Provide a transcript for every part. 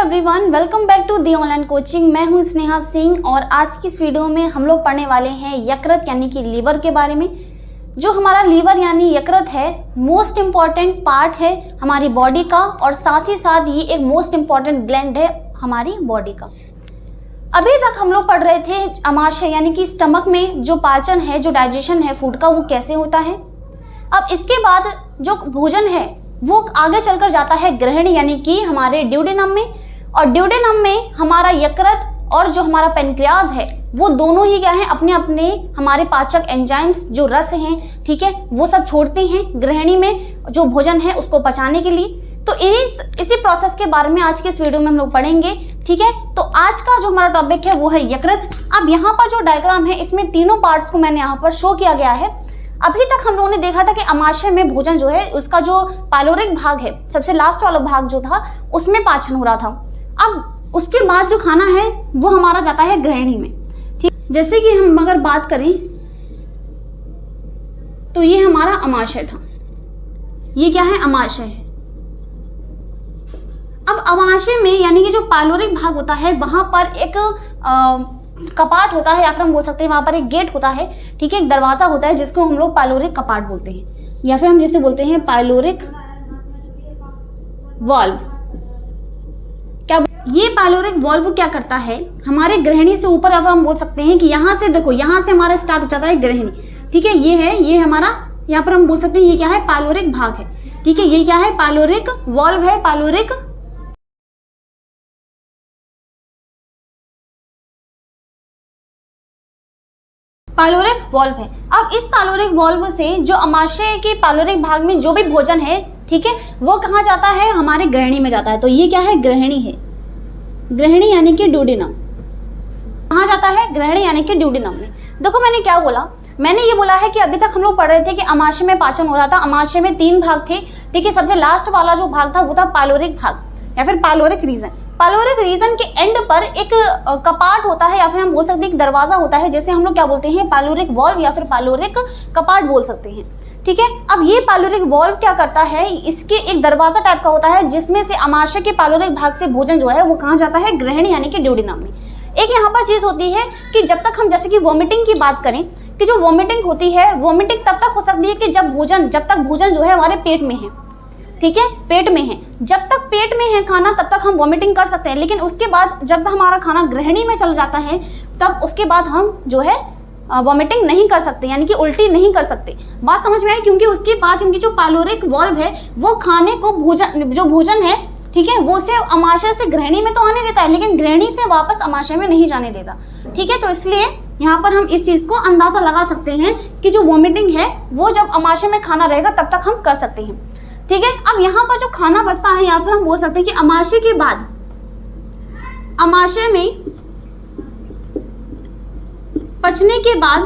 Everyone, welcome back to the online coaching. मैं हूं स्नेहा सिंह और आज की इस वीडियो में हम लोग पढ़ने वाले हैं यकृत यानी कि लीवर के बारे में। जो हमारा लीवर यानी यकृत है मोस्ट इम्पॉर्टेंट पार्ट है हमारी बॉडी का और साथ ही साथ ये एक मोस्ट इम्पॉर्टेंट ग्लैंड है हमारी बॉडी का। अभी तक हम लोग पढ़ रहे थे आमाशय यानी कि स्टमक में जो पाचन है, जो डाइजेशन है फूड का, वो कैसे होता है। अब इसके बाद जो भोजन है वो आगे चलकर जाता है ग्रहणी यानी कि हमारे ड्यूडेनम में, और ड्यूडेनम में हमारा यकृत और जो हमारा पेनक्रियाज है वो दोनों ही क्या है अपने अपने हमारे पाचक एंजाइम्स जो रस हैं, ठीक है, वो सब छोड़ते हैं ग्रहणी में जो भोजन है उसको पचाने के लिए। तो इसी प्रोसेस के बारे में आज के इस वीडियो में हम लोग पढ़ेंगे, ठीक है। तो आज का जो हमारा टॉपिक है वो है यकृत। अब यहाँ पर जो डायग्राम है इसमें तीनों पार्ट्स को मैंने यहाँ पर शो किया गया है। अभी तक हम लोगों ने देखा था कि आमाशय में भोजन जो है उसका जो पाइलोरिक भाग है, सबसे लास्ट वाला भाग जो था उसमें पाचन हो रहा था। अब उसके बाद जो खाना है वो हमारा जाता है ग्रहणी में, ठीक। जैसे कि हम अगर बात करें तो ये हमारा आमाशय था, ये क्या है आमाशय है। अब आमाशय में यानी कि जो पाइलोरिक भाग होता है वहां पर एक कपाट होता है या फिर हम बोल सकते हैं वहां पर एक गेट होता है, ठीक है, एक दरवाजा होता है जिसको हम लोग पाइलोरिक कपाट बोलते हैं या फिर हम जिसे बोलते हैं पाइलोरिक वाल्व। क्या ये पाइलोरिक वाल्व क्या करता है हमारे ग्रहणी से ऊपर, या फिर हम बोल सकते हैं कि यहाँ से देखो, यहाँ से हमारा स्टार्ट हो जाता है ग्रहणी, ठीक है। ये है, ये हमारा यहाँ पर हम बोल सकते हैं ये क्या है पाइलोरिक भाग है, ठीक है। ये क्या है पाइलोरिक वाल्व है, पाइलोरिक वाल्व है। अब इस पाइलोरिक वाल्व से जो आमाशय के पाइलोरिक भाग में जो भी भोजन है, ठीक है, वो कहाँ जाता है हमारे ग्रहणी में जाता है। तो ये क्या है ग्रहणी है, ग्रहणी यानी कि ड्यूडेनम। कहाँ जाता है ग्रहणी यानी कि ड्यूडेनम में। देखो मैंने क्या बोला, मैंने ये बोला है कि अभी तक हम लोग पढ़ रहे थे कि आमाशय में पाचन हो रहा था। आमाशय में 3 भाग थे, ठीक है। सबसे लास्ट वाला जो भाग था वो था पाइलोरिक भाग या फिर पाइलोरिक रीजन। पाइलोरिक रीजन के एंड पर एक कपाट होता है या फिर हम बोल सकते हैं एक दरवाजा होता है, जैसे हम लोग क्या बोलते हैं पाइलोरिक वाल्व या फिर पाइलोरिक कपाट बोल सकते हैं, ठीक है। अब ये पाइलोरिक वाल्व क्या करता है, इसके एक दरवाजा टाइप का होता है जिसमें से आमाशय के पाइलोरिक भाग से भोजन जो है वो कहाँ जाता है ग्रहणी यानी कि ड्यूडेनम में। एक यहाँ पर चीज होती है कि जब तक हम जैसे कि वॉमिटिंग की बात करें कि जो वॉमिटिंग होती है, वॉमिटिंग तब तक हो सकती है कि जब तक भोजन जो है हमारे पेट में है, ठीक है, पेट में है। जब तक पेट में है खाना तब तक हम वॉमिटिंग कर सकते हैं, लेकिन उसके बाद जब हमारा खाना ग्रहणी में चल जाता है तब उसके बाद हम जो है वॉमिटिंग नहीं कर सकते, यानी कि उल्टी नहीं कर सकते। बात समझ में आई, क्योंकि उसके बाद इनकी जो पाइलोरिक वाल्व है वो खाने को भोजन है, ठीक है, वो उसे आमाशय से ग्रहणी में तो आने देता है लेकिन ग्रहणी से वापस आमाशय में नहीं जाने देता, ठीक है। तो इसलिए यहाँ पर हम इस चीज को अंदाजा लगा सकते हैं कि जो वॉमिटिंग है वो जब आमाशय में खाना रहेगा तब तक हम कर सकते हैं, ठीक है। अब यहाँ पर जो खाना बचता है या फिर हम बोल सकते हैं कि आमाशय के बाद, आमाशय में पचने के बाद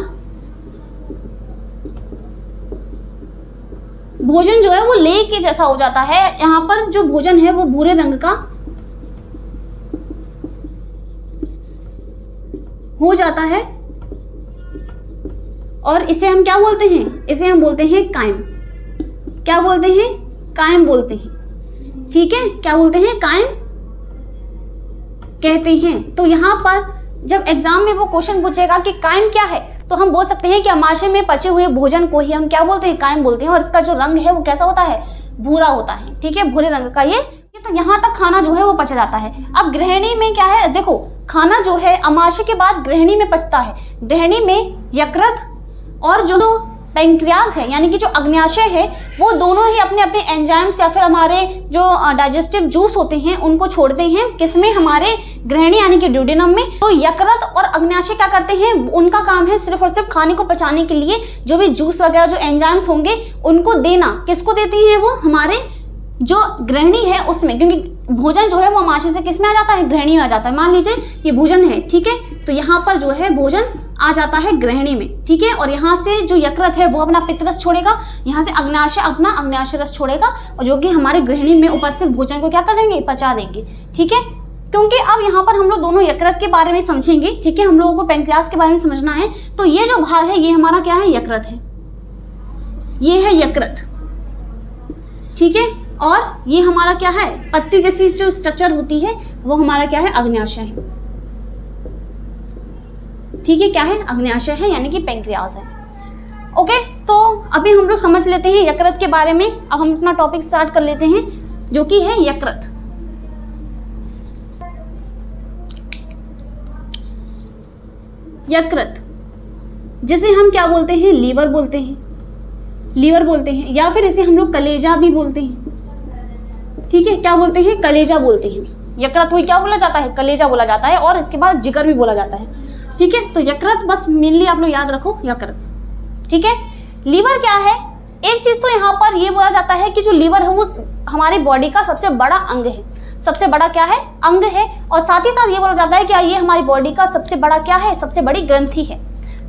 भोजन जो है वो लेग के जैसा हो जाता है। यहाँ पर जो भोजन है वो भूरे रंग का हो जाता है और इसे हम क्या बोलते हैं, इसे हम बोलते हैं कायम। क्या बोलते हैं, कायम बोलते हैं, ठीक है। क्या बोलते हैं, कायम कहते हैं। तो यहाँ पर जब एग्जाम में वो क्वेश्चन पूछेगा कि कायम क्या है तो हम बोल सकते हैं कि आमाशय में पचे हुए भोजन को ही हम क्या बोलते हैं, कायम बोलते हैं। और इसका जो रंग है वो कैसा होता है, भूरा होता है, ठीक है, भूरे रंग का ये। तो यहाँ तक खाना जो है वो पच जाता है। अब ग्रहणी में क्या है, देखो खाना जो है आमाशय के बाद ग्रहणी में पचता है। ग्रहणी में यकृत और जो पेनक्रियाज है यानी कि जो अग्न्याशय है वो दोनों ही अपने अपने एंजाइम्स या फिर हमारे जो डाइजेस्टिव जूस होते हैं उनको छोड़ते हैं, किसमें, हमारे ग्रहणी यानी कि ड्यूडेनम में। तो यकृत और अग्न्याशय क्या करते हैं, उनका काम है सिर्फ और सिर्फ खाने को पचाने के लिए जो भी जूस वगैरह जो एंजाइम्स होंगे उनको देना। किसको देती है वो, हमारे जो ग्रहणी है उसमें, क्योंकि भोजन जो है वो आमाशय से किस में आ जाता है, ग्रहणी में आ जाता है। मान लीजिए ये भोजन है, ठीक है, तो यहाँ पर जो है भोजन आ जाता है ग्रहणी में, ठीक है। और यहाँ से जो यकृत है वो अपना पित्तरस छोड़ेगा, यहाँ से अग्न्याशय अपना अग्न्याशय रस छोड़ेगा और जो कि हमारे ग्रहणी में उपस्थित भोजन को क्या कर देंगे, पचा देंगे, ठीक है। क्योंकि अब यहाँ पर हम लोग दोनों यकृत के बारे में समझेंगे, ठीक है, हम लोगों को पेनक्रियास के बारे में समझना है। तो ये जो भाग है ये हमारा क्या है, यकृत है, ये है यकृत, ठीक है। और ये हमारा क्या है, पत्ती जैसी जो स्ट्रक्चर होती है वो हमारा क्या है, अग्न्याशय है। ठीक है, क्या है, अग्न्याशय है, यानी कि पेंक्रियाज है। ओके, तो अभी हम लोग समझ लेते हैं यकृत के बारे में। अब हम अपना टॉपिक स्टार्ट कर लेते हैं जो कि है यकृत। यकृत जिसे हम क्या बोलते हैं, लीवर बोलते हैं, लीवर बोलते हैं, या फिर इसे हम लोग कलेजा भी बोलते हैं। ठीक है, क्या बोलते हैं, कलेजा बोलते हैं। यकृत को क्या बोला जाता है, कलेजा बोला जाता है, और इसके बाद जिगर भी बोला जाता है। ठीक है, तो यकृत बस मेनली आप लोग याद रखो, यकृत। ठीक है, लीवर क्या है, एक चीज तो यहाँ पर ये बोला जाता है कि जो लीवर है वो हमारी बॉडी का सबसे बड़ा अंग है, सबसे बड़ा क्या है, अंग है। और साथ ही साथ ये बोला जाता है कि ये हमारी बॉडी का सबसे बड़ा क्या है, सबसे बड़ी ग्रंथि है।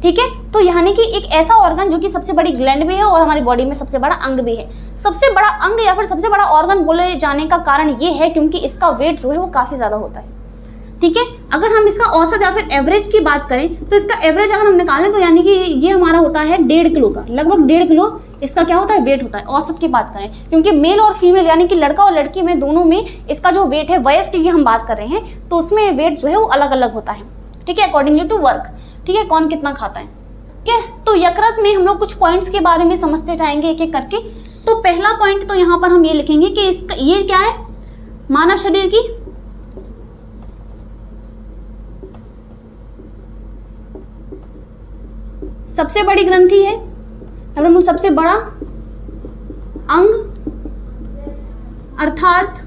ठीक है, तो यानी कि एक ऐसा ऑर्गन जो कि सबसे बड़ी ग्लैंड भी है और हमारी बॉडी में सबसे बड़ा अंग भी है। सबसे बड़ा अंग या फिर सबसे बड़ा ऑर्गन बोले जाने का कारण ये है क्योंकि इसका वेट जो है वो काफी ज्यादा होता है। ठीक है, अगर हम इसका औसत या फिर एवरेज की बात करें तो इसका एवरेज अगर हम निकालें तो यानी कि ये हमारा होता है 1.5 किलो का, लगभग 1.5 किलो इसका क्या होता है, वेट होता है। औसत की बात करें, क्योंकि मेल और फीमेल यानी कि लड़का और लड़की में दोनों में इसका जो वेट है, वयस्क की हम बात कर रहे हैं, तो उसमें वेट जो है वो अलग अलग होता है। ठीक है, अकॉर्डिंगली टू वर्क। ठीक है, कौन कितना खाता है। ठीक है, तो यकृत में हम लोग कुछ पॉइंट्स के बारे में समझते जाएंगे एक एक करके। तो पहला पॉइंट तो यहाँ पर हम ये लिखेंगे कि इसका ये क्या है, मानव शरीर की सबसे बड़ी ग्रंथि है, हम सबसे बड़ा अंग, अर्थात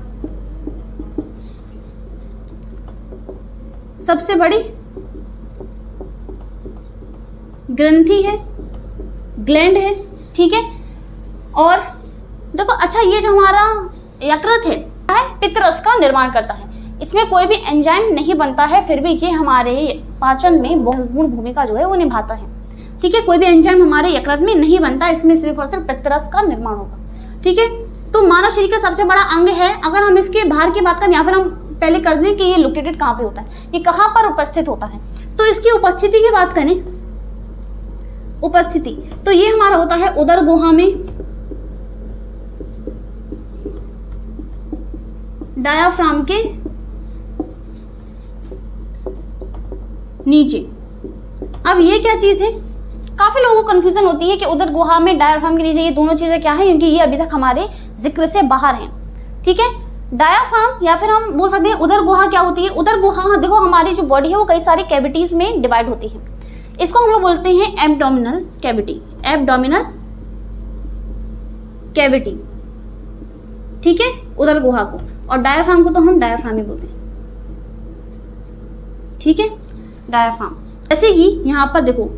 सबसे बड़ी ग्रंथि है, ग्लैंड है। ठीक है, और देखो अच्छा, ये जो हमारा यकृत है पित्तरस का निर्माण करता है। इसमें कोई भी एंजाइम नहीं बनता है, फिर भी ये हमारे पाचन में महत्वपूर्ण भूमिका जो है वो निभाता है। ठीक है, कोई भी एंजाइम हमारे यकृत में नहीं बनता, इसमें सिर्फ और सिर्फ पित्तरस का निर्माण होगा। ठीक है, तो मानव शरीर का सबसे बड़ा अंग है। अगर हम इसके बाहर की बात करें या फिर हम पहले कर दें कि ये लोकेटेड कहाँ पे होता है, ये कहाँ पर उपस्थित होता है, तो इसकी उपस्थिति की बात करें, उपस्थिति तो ये हमारा होता है उदर गुहा में, डायाफ्राम के नीचे। अब ये क्या चीज है, काफी लोगों को कंफ्यूजन होती है कि उदर गुहा में, डायाफ्राम के नीचे, ये दोनों चीजें क्या है, क्योंकि ये अभी तक हमारे जिक्र से बाहर हैं। ठीक है, डायाफ्राम या फिर हम बोल सकते हैं उदर गुहा क्या होती है। उदर गुहा देखो, हमारी जो बॉडी है वो कई सारी कैविटीज में डिवाइड होती है। इसको हम लोग बोलते हैं एब्डोमिनल कैविटी, एब्डोमिनल कैविटी। ठीक है, उदर गुहा को, और डायाफ्राम को तो हम डायाफ्राम ही बोलते हैं। ठीक है, डायाफ्राम। ऐसे ही यहां पर देखो,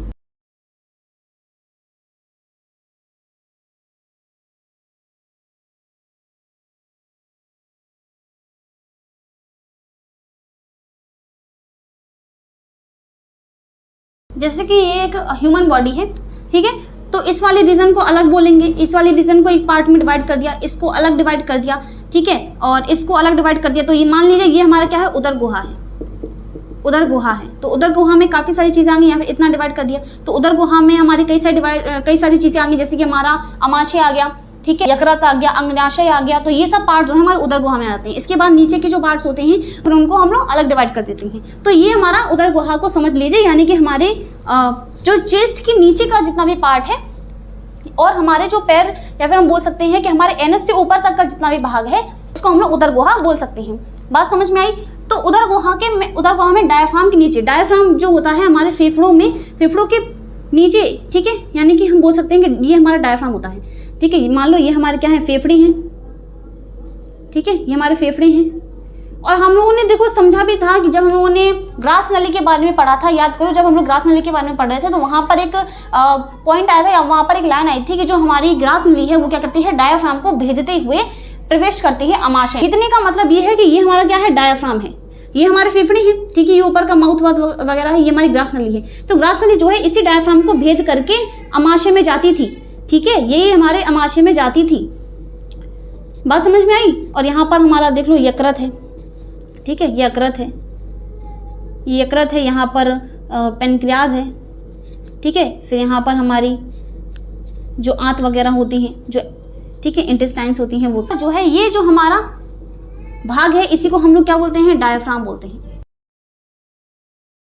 जैसे कि ये एक ह्यूमन बॉडी है। ठीक है, तो इस वाले रीजन को अलग बोलेंगे, इस वाले रीजन को एक पार्ट में डिवाइड कर दिया, इसको अलग डिवाइड कर दिया। ठीक है, और इसको अलग डिवाइड कर दिया, तो ये मान लीजिए ये हमारा क्या है, उदर गुहा है, उदर गुहा है। तो उदर गुहा में काफी सारी चीजें आ गई, या फिर इतना डिवाइड कर दिया, तो उदर गुहा में हमारी कई सारी चीजें आ गई, जैसे कि हमारा अमाशय आ गया, ठीक है, यकृत आ गया, अग्न्याशय आ गया। तो ये सब पार्ट जो है हमारे उदर गुहा में आते हैं। इसके बाद नीचे के जो पार्ट्स होते हैं फिर उनको हम लोग अलग डिवाइड कर देते हैं। तो ये हमारा उदर गुहा को समझ लीजिए, यानी कि हमारे जो चेस्ट के नीचे का जितना भी पार्ट है और हमारे जो पैर या फिर हम बोल सकते हैं कि हमारे एनस से ऊपर तक का जितना भी भाग है उसको हम लोग उदर गुहा बोल सकते हैं। बात समझ में आई। तो उदर गुहा में डायफ्राम के नीचे, डायफ्राम जो होता है हमारे फेफड़ों में, फेफड़ों के नीचे, ठीक है, यानी कि हम बोल सकते हैं कि ये हमारा डायफ्राम होता है। ठीक है, मान लो ये हमारे क्या है, फेफड़े हैं। ठीक है, ये हमारे फेफड़े हैं। और हम लोगों ने देखो समझा भी था कि जब हम लोगों ने ग्रास नली के बारे में पढ़ा था, याद करो जब हम लोग ग्रास नली के बारे में पढ़ रहे थे तो वहां पर एक पॉइंट आया था, या वहां पर एक लाइन आई थी कि जो हमारी ग्रास नली है वो क्या करती है, डायफ्राम को भेदते हुए प्रवेश करती है अमाशय। इतने का मतलब ये है कि ये हमारा क्या है, डायफ्राम है, ये हमारे फेफड़े हैं, ठीक है, ये ऊपर का माउथ वगैरह है, ये हमारी ग्रास नली है। तो ग्रास नली जो है इसी डायफ्राम को भेद करके अमाशय में जाती थी। ठीक है, ये हमारे अमाशय में जाती थी। बात समझ में आई। और यहाँ पर हमारा देख लो यकृत है। ठीक है, ये यकृत है, ये यकृत है, यहाँ पर पेनक्रियाज है। ठीक है, फिर यहाँ पर हमारी जो आंत वगैरह होती हैं, जो ठीक है, इंटेस्टाइन्स होती हैं वो जो है। ये जो हमारा भाग है इसी को हम लोग क्या बोलते हैं, डायफ्राम बोलते हैं।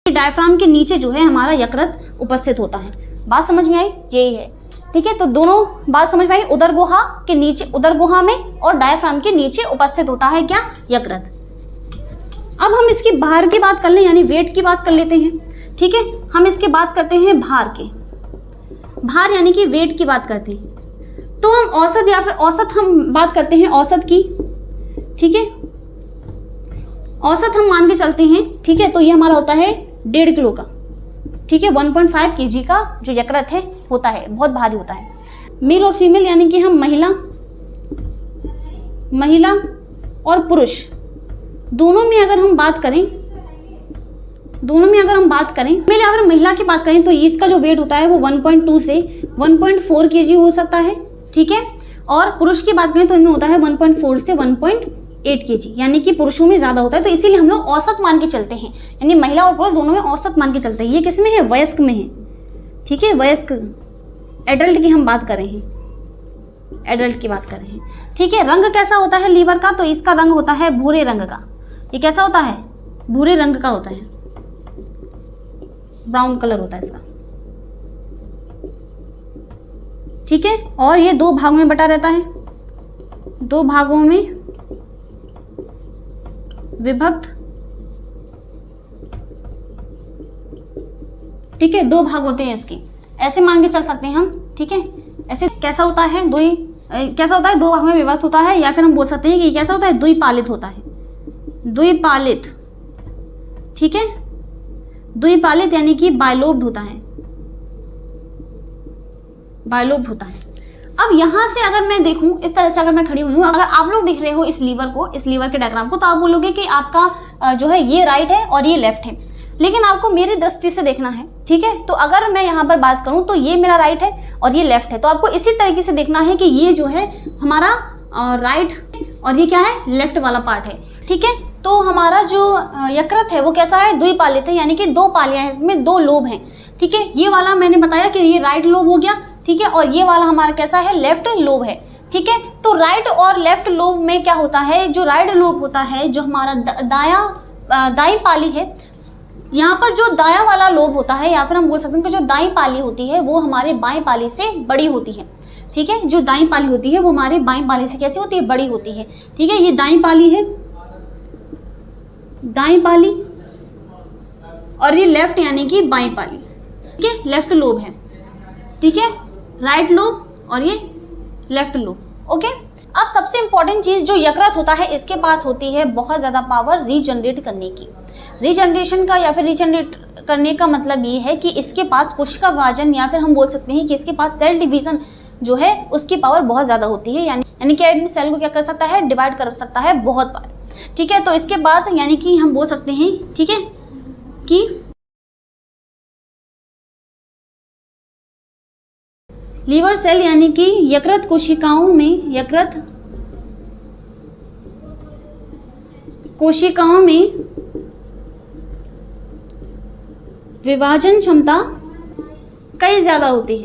डायफ्राम के नीचे जो है हमारा यकृत उपस्थित होता है। बात समझ में आई, यही है। ठीक है, तो दोनों बात समझ में आई। उदर गुहा के नीचे, उदर गुहा में और डायफ्राम के नीचे उपस्थित होता है क्या, यकृत। अब हम इसकी भार की बात कर लें, यानी वेट की बात कर लेते हैं। ठीक है, हम इसके बात करते हैं भार के। भार यानी कि वेट की बात करते हैं। तो हम औसत या फिर औसत हम बात करते हैं औसत की। ठीक है, औसत हम मान के चलते हैं। ठीक है, तो ये हमारा होता है 1.5 किलो का। ठीक है, 1.5 kg का जो यकृत है होता है, बहुत भारी होता है। मेल और फीमेल यानी कि हम महिला और पुरुष दोनों में अगर हम बात करें, मेल या फिर महिला की बात करें तो इसका जो वेट होता है वो 1.2 से 1.4 kg हो सकता है। ठीक है, और पुरुष की बात करें तो इनमें होता है 1.4 से 1.8 kg, यानी कि पुरुषों में ज़्यादा होता है। तो इसीलिए हम लोग औसत मान के चलते हैं, यानी महिला और पुरुष दोनों में औसत मान के चलते हैं। ये किस में है, वयस्क में है। ठीक है, वयस्क, एडल्ट की हम बात कर रहे हैं, एडल्ट की बात कर रहे हैं। ठीक है, रंग कैसा होता है लीवर का, तो इसका रंग होता है भूरे रंग का। ये कैसा होता है, भूरे रंग का होता है, ब्राउन कलर होता है इसका। ठीक है, और ये 2 भागों में बटा रहता है, 2 भागों में विभक्त। ठीक है, 2 भाग होते हैं इसके, ऐसे मान के चल सकते हैं हम। ठीक है, ऐसे कैसा होता है, कैसा होता है, 2 भाग में विभक्त होता है, या फिर हम बोल सकते हैं कि कैसा होता है, द्विपालित होता है, द्विपालित। ठीक है, द्विपालित यानी कि बायलोब्ड होता है, बायलोब्ड होता है। अब यहाँ से अगर मैं देखूं, इस तरह से अगर मैं खड़ी हुई हूँ, अगर आप लोग देख रहे हो इस लीवर को, इस लीवर के डायग्राम को, तो आप बोलोगे कि आपका जो है ये राइट है और ये लेफ्ट है, लेकिन आपको मेरी दृष्टि से देखना है। ठीक है, तो अगर मैं यहाँ पर बात करूँ तो ये मेरा राइट है और ये लेफ्ट है, तो आपको इसी तरीके से देखना है कि ये जो है हमारा राइट और ये क्या है, लेफ्ट वाला पार्ट है। ठीक है, तो हमारा जो यकृत है वो कैसा है, द्विपालित है, यानी कि 2 पालियां हैं, इसमें 2 लोब हैं। ठीक है, ये वाला मैंने बताया कि ये राइट लोब हो गया। ठीक है, और ये वाला हमारा कैसा है, लेफ्ट लोब है। ठीक है, तो राइट और लेफ्ट लोब में क्या होता है, जो राइट लोब होता है, जो हमारा दाईं पाली है, यहाँ पर जो दायां वाला लोब होता है, या फिर हम बोल सकते हैं कि जो दाईं पाली होती है वो हमारे बाईं पाली से बड़ी होती है। ठीक है, जो दाईं पाली होती है वो हमारी बाईं पाली से कैसी होती है, बड़ी होती है। ठीक है, ये दाईं पाली है, दाईं पाली, और ये लेफ्ट यानी कि बाईं पाली। ठीक है, लेफ्ट लोब है। ठीक है, राइट लोब और ये लेफ्ट लोब। ओके, अब सबसे इंपॉर्टेंट चीज जो यकृत होता है, इसके पास होती है बहुत ज्यादा पावर रीजनरेट करने की। रीजनरेशन का या फिर रीजनरेट करने का मतलब ये है कि इसके पास कोशिका विभाजन, या फिर हम बोल सकते हैं कि इसके पास सेल डिवीजन जो है उसकी पावर बहुत ज्यादा होती है, यानी कि आदमी सेल को क्या कर सकता है, डिवाइड कर सकता है बहुत बार। ठीक है, तो इसके बाद यानी कि हम बोल सकते हैं, ठीक है, कि लीवर सेल यानी कि यकृत कोशिकाओं में विभाजन क्षमता कई ज़्यादा होती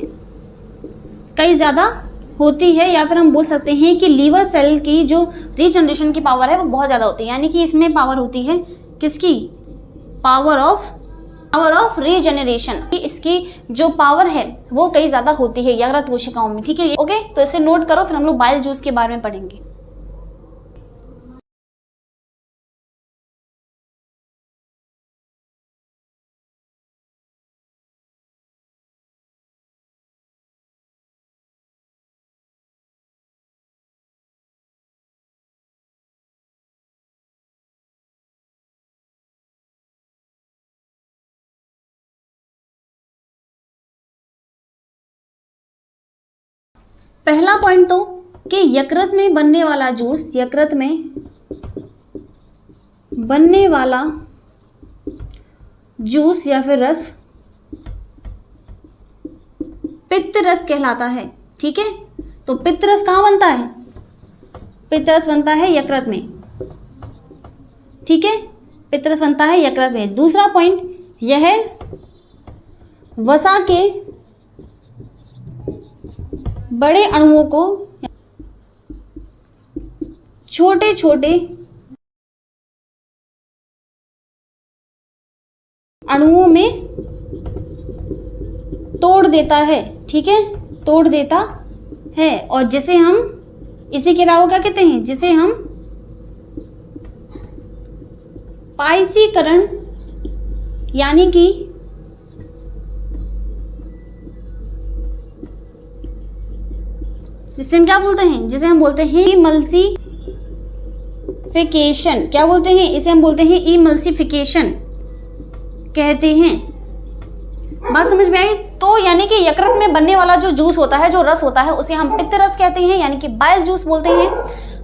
है, या फिर हम बोल सकते हैं कि लीवर सेल की जो रीजनरेशन की पावर है वो बहुत ज़्यादा होती है, यानी कि इसमें पावर होती है किसकी, पावर ऑफ रीजनरेशन। इसकी जो पावर है वो कई ज़्यादा होती है यकृत कोशिकाओं में। ठीक है, ओके, तो इसे नोट करो, फिर हम लोग बाइल जूस के बारे में पढ़ेंगे। पहला पॉइंट तो कि यकृत में बनने वाला जूस, यकृत में बनने वाला जूस या फिर रस पित्त रस कहलाता है। ठीक है, तो पित्त रस कहाँ बनता है, पित्त रस बनता है यकृत में। ठीक है, पित्त रस बनता है यकृत में। दूसरा पॉइंट यह है वसा के बड़े अणुओं को छोटे छोटे अणुओं में तोड़ देता है, ठीक है, तोड़ देता है, और जिसे हम, इसी के अलावा क्या कहते हैं, जिसे हम पाइसीकरण यानी कि जिसे हम क्या बोलते हैं, जिसे हम बोलते हैं इमल्सिफिकेशन। क्या बोलते हैं, इसे हम बोलते हैं इमल्सिफिकेशन कहते हैं। बात समझ में आई? तो यानी कि यकृत में बनने वाला जो जूस होता है, जो रस होता है, उसे हम पित्त रस कहते हैं, यानी कि बाइल जूस बोलते हैं।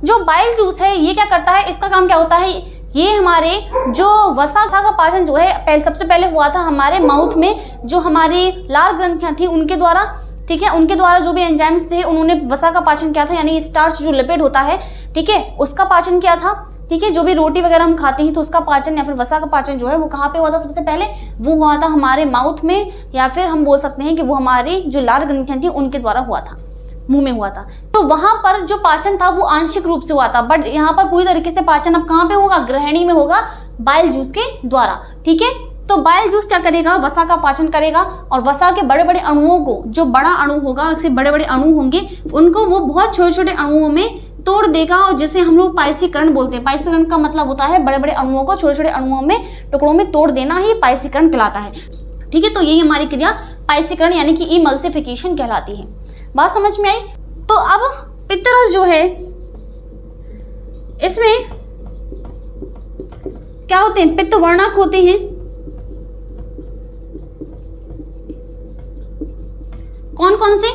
जो बाइल जूस है ये क्या करता है, इसका काम क्या होता है, ये हमारे जो वसा का पाचन जो है सबसे पहले हुआ था हमारे माउथ में, जो हमारी लार ग्रंथियां थी उनके द्वारा, ठीक है, उनके द्वारा जो भी एंजाइम्स थे उन्होंने वसा का पाचन किया था, यानी स्टार्च जो लिपिड होता है, ठीक है, उसका पाचन किया था, ठीक है। जो भी रोटी वगैरह हम खाते हैं तो उसका पाचन या फिर वसा का पाचन जो है वो कहाँ पे हुआ था सबसे पहले, वो हुआ था हमारे माउथ में, या फिर हम बोल सकते हैं कि वो हमारी जो लार ग्रंथियां थी उनके द्वारा हुआ था, मुंह में हुआ था। तो वहां पर जो पाचन था वो आंशिक रूप से हुआ था, बट यहाँ पर पूरी तरीके से पाचन अब कहाँ पे होगा, ग्रहणी में होगा, बाइल जूस के द्वारा, ठीक है। तो बाइल जूस क्या करेगा, वसा का पाचन करेगा, और वसा के बड़े बड़े अणुओं को, जो बड़ा अणु होगा उससे बड़े बड़े अणु होंगे, उनको वो बहुत छोटे छोटे अणुओं में तोड़ देगा, और जिसे हम लोग पाइसीकरण बोलते हैं। पाइसीकरण का मतलब होता है बड़े बड़े अणुओं को छोटे छोटे अणुओं में, टुकड़ों में तोड़ देना ही पाइसीकरण कहलाता है, ठीक है। तो यही हमारी क्रिया पाइसीकरण यानी कि इमल्सिफिकेशन कहलाती है। बात समझ में आई? तो अब पित्तरस जो है, इसमें क्या होते हैं, पित्त वर्णक होते हैं। कौन कौन से?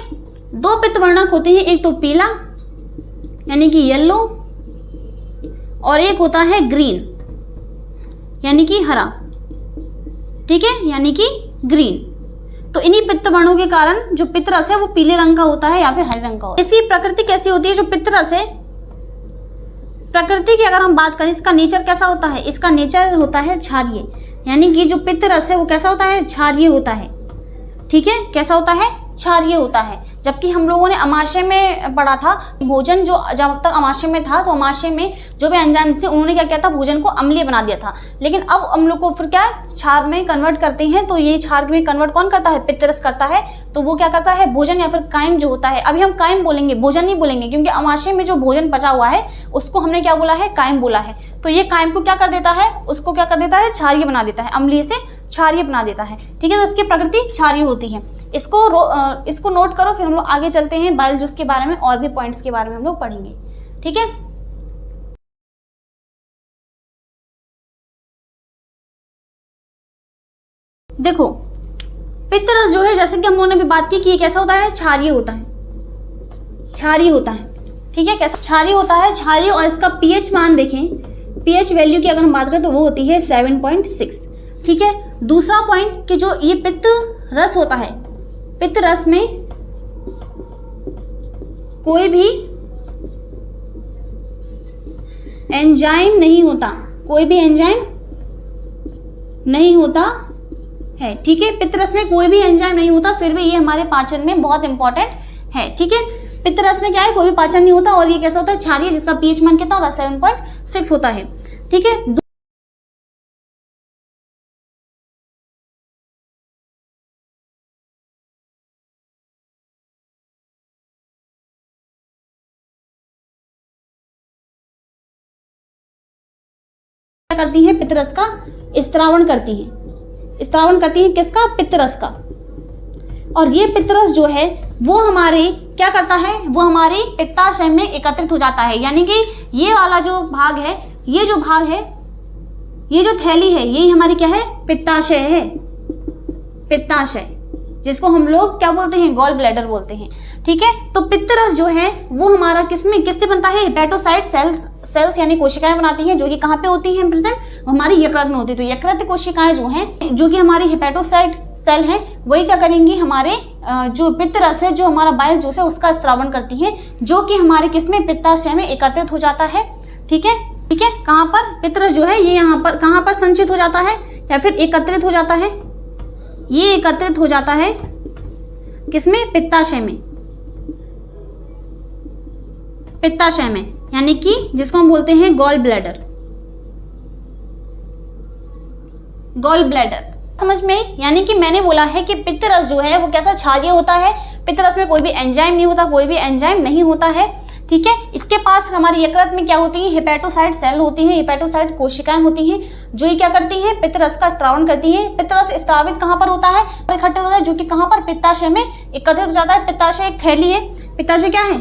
दो पित्त वर्णक होते हैं, एक तो पीला यानी कि येलो, और एक होता है ग्रीन यानी कि हरा, ठीक है, यानी कि ग्रीन। तो इन्हीं पित्त वर्णों के कारण जो पित्तरस है वो पीले रंग का होता है या फिर हरे रंग का होता है। इसी प्रकृति कैसी होती है, जो पित्तरस है, प्रकृति की अगर हम बात करें, इसका नेचर कैसा होता है, इसका नेचर होता है क्षारीय, यानी कि जो पित्तरस है वो कैसा होता है, क्षारीय होता है, ठीक है, कैसा होता है, क्षारीय होता है। जबकि हम लोगों ने अमाशय में पढ़ा था, भोजन जो जब तक अमाशय में था, तो अमाशय में जो भी एंजाइम थे उन्होंने क्या किया था, भोजन को अम्लीय बना दिया था। लेकिन अब हम लोग को फिर क्या क्षार में कन्वर्ट करते हैं, तो ये क्षार में कन्वर्ट कौन करता है, पित्तरस करता है। तो वो क्या करता है, भोजन या फिर कायम जो होता है, अभी हम कायम बोलेंगे, भोजन नहीं बोलेंगे, क्योंकि अमाशय में जो भोजन बचा हुआ है उसको हमने क्या बोला है, कायम बोला है। तो ये कायम को क्या कर देता है, उसको क्या कर देता है, क्षारीय बना देता है, अम्लीय से क्षारीय बना देता है, ठीक है। तो इसकी प्रकृति क्षारीय होती है। इसको नोट करो, फिर हम लोग आगे चलते हैं बाइल जूस के बारे में, और भी पॉइंट्स के बारे में हम लोग पढ़ेंगे, ठीक है। देखो पित्तरस जो है, जैसे कि हम लोगों ने भी बात की कि ये कैसा होता है, क्षारीय होता है, क्षारीय होता है, ठीक है, कैसा क्षारीय होता है, क्षारीय। और इसका पीएच मान देखें, पीएच वैल्यू की अगर हम बात करें तो वो होती है 7.6, ठीक है। दूसरा पॉइंट कि जो ये पित्त रस होता है, पित्त रस में कोई भी एंजाइम नहीं होता, कोई भी एंजाइम नहीं होता है, ठीक है। पित्त रस में कोई भी एंजाइम नहीं होता, फिर भी ये हमारे पाचन में बहुत इंपॉर्टेंट है, ठीक है। पित्त रस में क्या है, कोई भी पाचन नहीं होता, और ये कैसा होता है, क्षारीय, जिसका पीएच मान कितना होता है, 7.6 होता है, ठीक है। करती है, पित्तरस का स्त्रावण करती है, स्त्रावण करती है किसका, पित्तरस का। और ये पित्तरस जो है वो हमारे क्या करता है, वो हमारे पित्ताशय में एकत्रित हो जाता है, यानी कि ये वाला जो भाग है, ये जो भाग है, ये जो थैली है, ये हमारी क्या है, पित्ताशय है, पित्ताशय, जिसको हम लोग क्या बोलते हैं, गॉल ब्लैडर बोलते हैं, ठीक है। तो पित्तरस जो है वो हमारा किससे बनता है, हेपेटोसाइट सेल्स यानी कोशिकाएं बनाती हैं, जो कि कहाँ पे होती हैं प्रेजेंट, हमारी यकृत में होती है। तो यकृत कोशिकाएं जो हैं, जो कि हमारी हेपेटोसाइट सेल हैं, वही क्या करेंगी, हमारे जो पित्तरस है, जो हमारा बाइल जूस है, उसका स्त्रावण करती है, जो कि हमारे किसमें, पित्ताशय में एकत्रित हो जाता है, ठीक है, ठीक है। कहाँ पर पित्तरस जो है ये यहाँ पर कहाँ पर संचित हो जाता है या फिर एकत्रित हो जाता है, ये एकत्रित हो जाता है किसमें, पित्ताशय में, पित्ताशय में, यानी कि जिसको हम बोलते हैं गॉल ब्लैडर। गॉल ब्लैडर समझ में? यानी कि मैंने बोला है कि पित्त रस जो है वो कैसा क्षारीय होता है। पित्त रस में कोई भी एंजाइम नहीं होता, कोई भी एंजाइम नहीं होता है, ठीक है। इसके पास हमारे यकृत में क्या होती है, हेपेटोसाइट सेल होती है, हेपेटोसाइट कोशिकाएं होती हैं जो ये क्या करती हैं, पित्त रस का स्त्रावन करती है। पित्त रस स्त्रावित कहाँ पर होता है, इकट्ठे होता है, जो कि कहाँ पर, पित्ताशय में एकत्रित हो जाता है। पित्ताशय एक थैली है, पित्ताशय क्या है,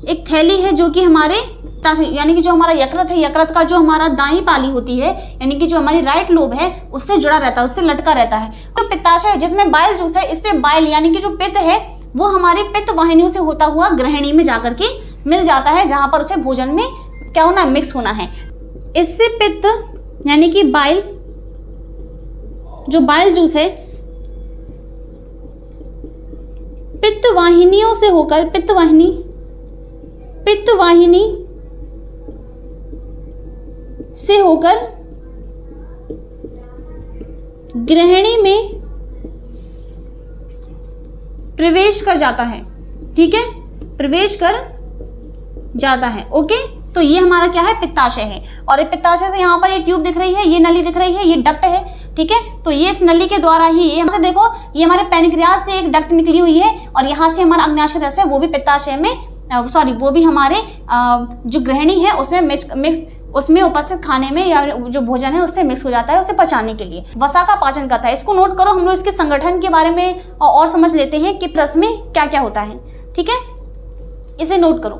एक थैली है जो कि हमारे यानी कि जो हमारा यकृत है, यकृत का जो हमारा दाईं पाली होती है यानी कि जो हमारी राइट लोब है उससे जुड़ा रहता है, उससे लटका रहता है। तो पित्ताशय जिसमें बाइल जूस है, इससे बाइल यानी कि जो पित्त है वो हमारी पित्त वाहिनियों से होता हुआ ग्रहणी में जाकर के मिल जाता है, जहां पर उसे भोजन में क्या होना, मिक्स होना है। इससे पित्त यानी कि बाइल, जो बाइल जूस है पित्त वाहिनियों से होकर, पित्त वाहिनी से होकर ग्रहणी में प्रवेश कर जाता है, ठीक है, प्रवेश कर जाता है। ओके, तो ये हमारा क्या है, पित्ताशय है। और पित्ताशय से यहाँ पर ये ट्यूब दिख रही है, ये नली दिख रही है, ये डक्ट है, ठीक है। तो ये इस नली के द्वारा ही, ये हमसे देखो, ये हमारे पैनक्रियाज से एक डक्ट निकली हुई है और यहाँ से हमारा अग्न्याशय रस है वो भी पित्ताशय में, वो भी हमारे जो ग्रहणी है उसमें मिक्स उसमें उपस्थित खाने में या जो भोजन है उससे मिक्स हो जाता है, उसे पचाने के लिए वसा का पाचन करता है। इसको नोट करो, हम लोग इसके संगठन के बारे में और समझ लेते हैं कि रस में क्या क्या होता है, ठीक है, इसे नोट करो।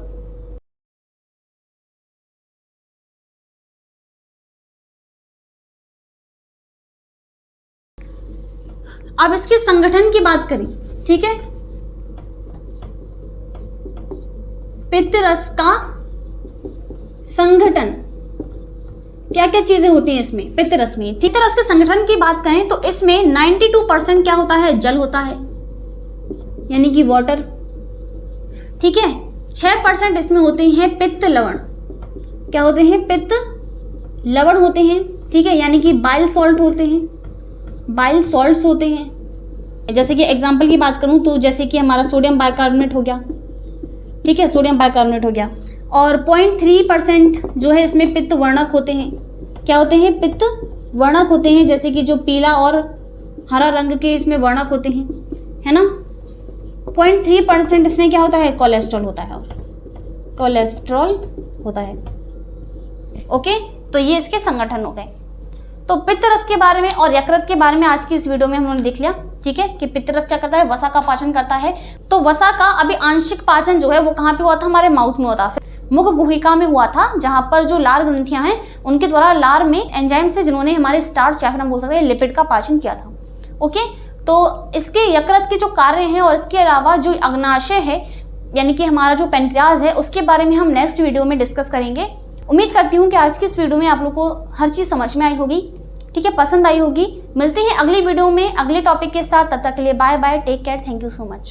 अब इसके संगठन की बात करें, ठीक है, पित्त रस का संगठन, क्या क्या चीजें होती हैं इसमें, पित्त रस में। पित्त रस के संगठन की बात करें तो इसमें 92% क्या होता है, जल होता है, यानी कि वाटर, ठीक है। 6% इसमें होते हैं पित्त लवण, क्या होते हैं, पित्त लवण होते हैं, ठीक है, यानी कि बाइल सॉल्ट होते हैं, बाइल सॉल्ट्स होते हैं। जैसे कि एग्जांपल की बात करूं तो जैसे कि हमारा सोडियम बाइकार्बोनेट हो गया, ठीक है, सोडियम बाइकार्बोनेट हो गया। और 0.3% जो है इसमें पित्त वर्णक होते हैं, क्या होते हैं, पित्त वर्णक होते हैं, जैसे कि जो पीला और हरा रंग के इसमें वर्णक होते हैं, है ना। 0.3% इसमें क्या होता है, कोलेस्ट्रॉल होता है, और कोलेस्ट्रॉल होता है। ओके, तो ये इसके संगठन हो गए। तो पित्त रस के बारे में और यकृत के बारे में आज की इस वीडियो में हम लोगों ने देख लिया, ठीक है, कि पित्त रस क्या करता है, वसा का पाचन करता है। तो वसा का अभी आंशिक पाचन जो है वो कहाँ पे हुआ था, हमारे माउथ में होता है, मुख गुहिका में हुआ था, जहां पर जो लार ग्रंथियां हैं उनके द्वारा लार में एंजाइम से जिन्होंने हमारे स्टार्च या फिर हम बोल सकते हैं लिपिड का पाचन किया था। ओके, तो इसके यकृत के जो कार्य हैं और इसके अलावा जो अग्नाशय है यानी कि हमारा जो पैनक्रियाज है उसके बारे में हम नेक्स्ट वीडियो में डिस्कस करेंगे। उम्मीद करती हूँ कि आज की इस वीडियो में आप लोग को हर चीज़ समझ में आई होगी, ठीक है, पसंद आई होगी। मिलते हैं अगली वीडियो में अगले टॉपिक के साथ, तब तक के लिए bye bye, take care, thank you so much.